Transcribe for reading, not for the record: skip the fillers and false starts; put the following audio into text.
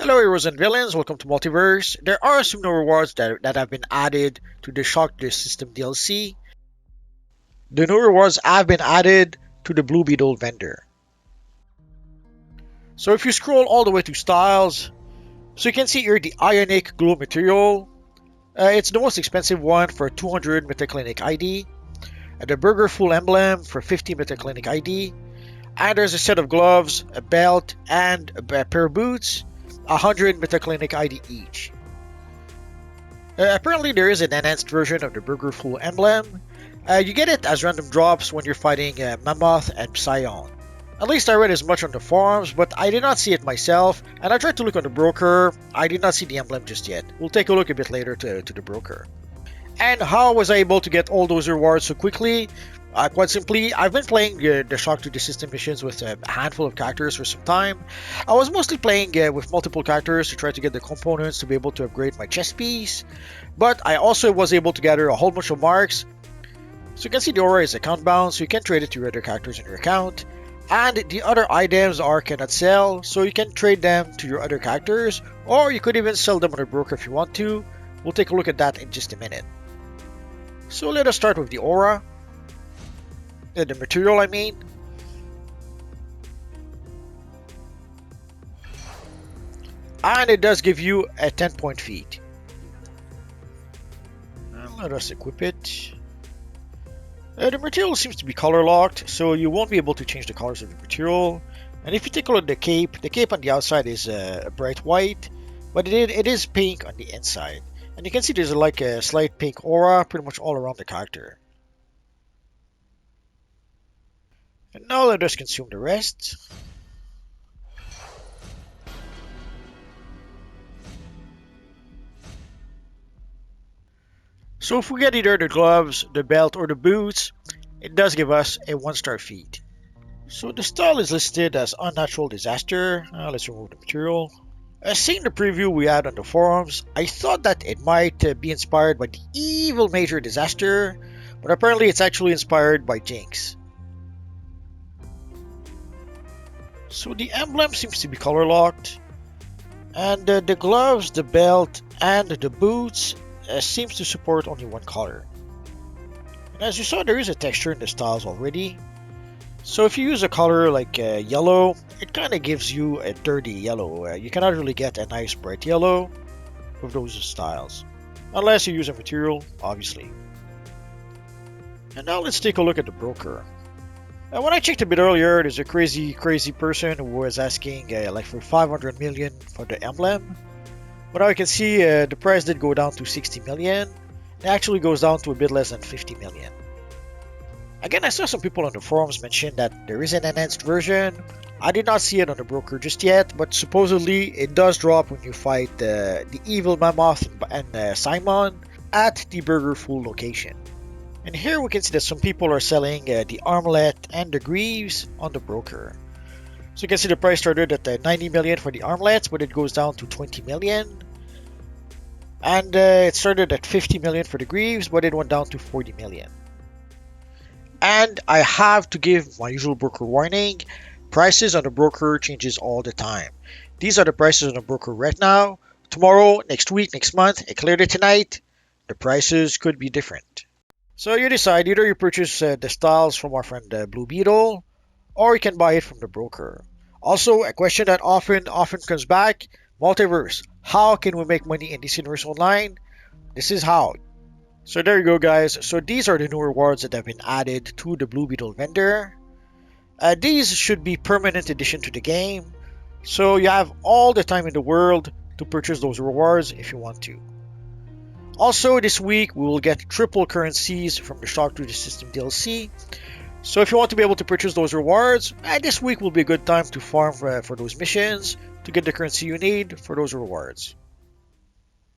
Hello heroes and villains, welcome to Multiverse. There are some new rewards that have been added to the Shock the System DLC. The new rewards have been added to the Blue Beetle vendor. So if you scroll all the way to styles, so you can see here the Ionic Glow material. It's the most expensive one for 200 Metaclinic ID. The Burger Full Emblem for 50 Metaclinic ID. And there's a set of gloves, a belt, and a pair of boots. 100 Metaclinic ID each. Apparently there is an enhanced version of the Burger Full Emblem. You get it as random drops when you're fighting Mammoth and Psion. At least I read as much on the forums, but I did not see it myself, and I tried to look on the broker. I did not see the emblem just yet. We'll take a look a bit later to the broker. And how was I able to get all those rewards so quickly? Quite simply, I've been playing the Shock to the System missions with a handful of characters for some time. I was mostly playing with multiple characters to try to get the components to be able to upgrade my chest piece. But I also was able to gather a whole bunch of marks. So you can see the aura is account bound, so you can trade it to your other characters in your account. And the other items cannot sell, so you can trade them to your other characters. Or you could even sell them on a broker if you want to. We'll take a look at that in just a minute. So let us start with the aura. The material, I mean. And it does give you a 10-point feat. Let us equip it. The material seems to be color locked, so you won't be able to change the colors of the material. And if you take a look at the cape on the outside is a bright white, but it is pink on the inside. And you can see there's like a slight pink aura pretty much all around the character. And now let us consume the rest. So if we get either the gloves, the belt, or the boots, it does give us a 1-star feat. So the style is listed as Unnatural Disaster. Let's remove the material. Seeing the preview we had on the forums, I thought that it might be inspired by the evil Major Disaster, but apparently it's actually inspired by Jinx. So the emblem seems to be color locked, and the gloves, the belt, and the boots seems to support only one color. And as you saw, there is a texture in the styles already. So if you use a color like yellow, it kind of gives you a dirty yellow. You cannot really get a nice bright yellow with those styles, unless you use a material, obviously. And now let's take a look at the broker. When I checked a bit earlier, there's a crazy person who was asking like for 500 million for the emblem. But now you can see the price did go down to 60 million. It actually goes down to a bit less than 50 million. Again, I saw some people on the forums mention that there is an enhanced version. I did not see it on the broker just yet, but supposedly it does drop when you fight the evil Mammoth and Simon at the Burger Full location. And here we can see that some people are selling the armlet and the greaves on the broker. So you can see the price started at 90 million for the armlets, but it goes down to 20 million. And it started at 50 million for the greaves, but it went down to 40 million. And I have to give my usual broker warning. Prices on the broker changes all the time. These are the prices on the broker right now. Tomorrow, next week, next month, I cleared it tonight. The prices could be different. So you decide, either you purchase the styles from our friend Blue Beetle, or you can buy it from the broker. Also, a question that often comes back, Multiverse, how can we make money in this universe online? This is how. So there you go guys, so these are the new rewards that have been added to the Blue Beetle vendor. These should be permanent addition to the game, so you have all the time in the world to purchase those rewards if you want to. Also, this week we will get triple currencies from the Shock to the System DLC. So if you want to be able to purchase those rewards, this week will be a good time to farm for those missions to get the currency you need for those rewards.